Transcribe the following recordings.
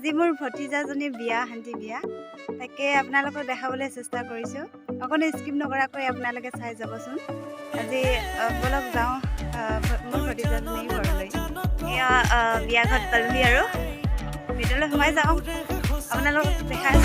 আজি মোৰ ভতিজাজনী বিয়া শান্তি বিয়া তাকে আপোনালোকক দেখাবলৈ চেষ্টা কৰিছোঁ অকণো স্কিপ নকৰাকৈ আপোনালোকে চাই যাবচোন আজি বলক যাওঁ মোৰ ভতিজাজনীৰ ঘৰলৈ এয়া বিয়া ঘৰত পালোহি আৰু ভিতৰলৈ সোমাই যাওঁ আপোনালোকক দেখাই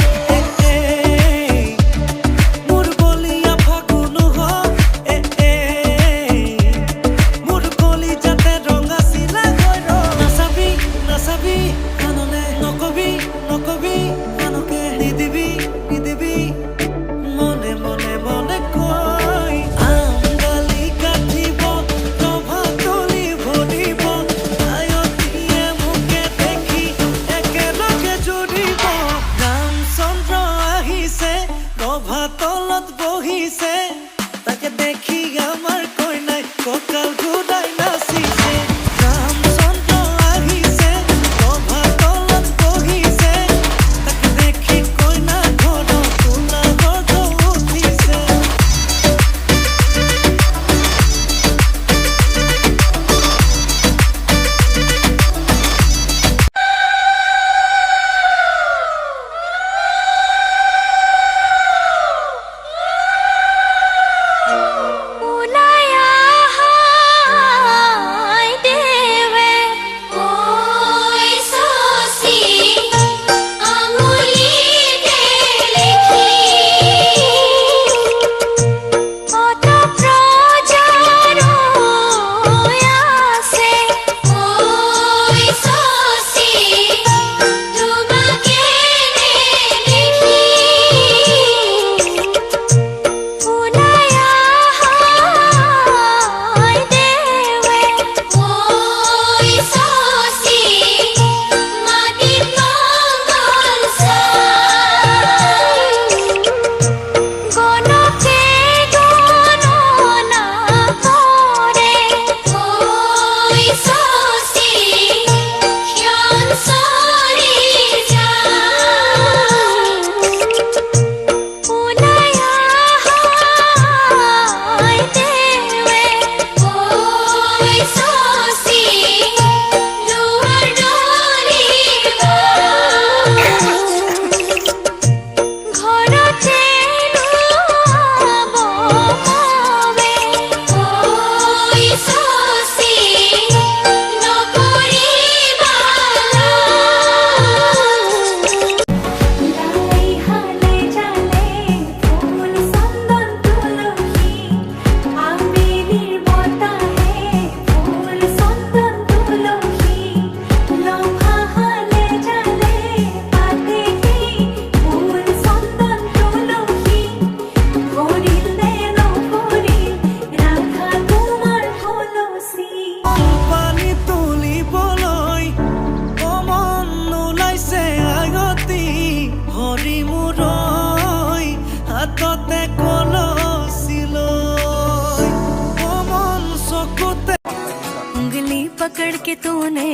पकड़ के तूने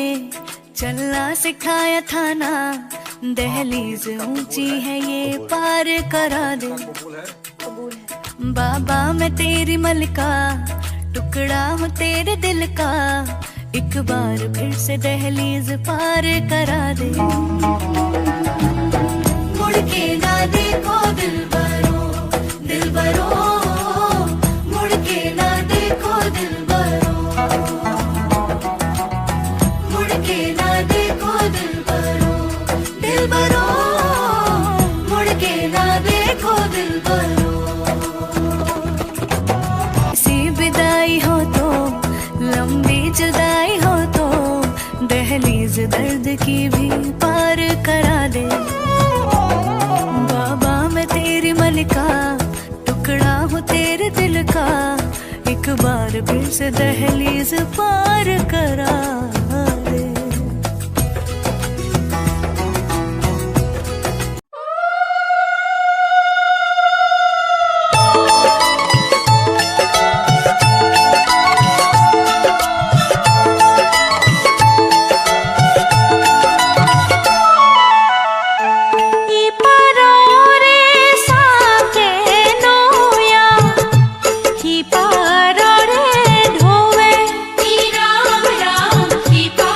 चलना सिखाया था ना दहलीज ऊंची है ये पार करा दे बाबा मैं तेरी मलका टुकड़ा हूँ तेरे दिल का एक बार फिर से दहलीज पार करा दे मुड़ के ना देखो दिल बरो मुड़ के ना देखो दिल जुदाई हो तो दहलीज दर्द की भी पार करा दे बाबा मैं तेरी मलिका टुकड़ा हूँ तेरे दिल का एक बार फिर से दहलीज पार करा दे Keep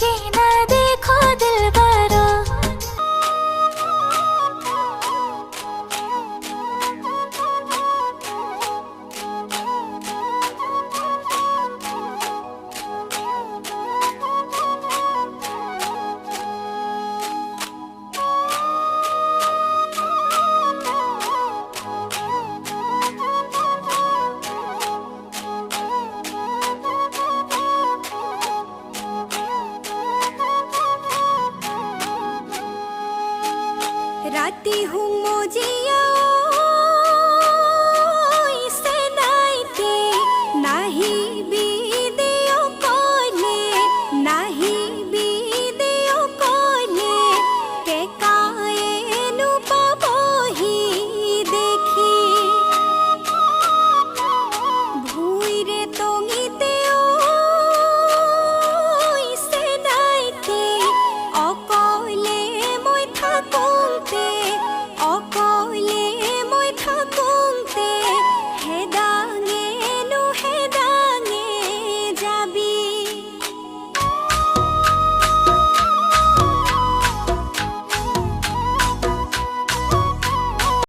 के न देखो दिलबरो। राती हूँ मोजिया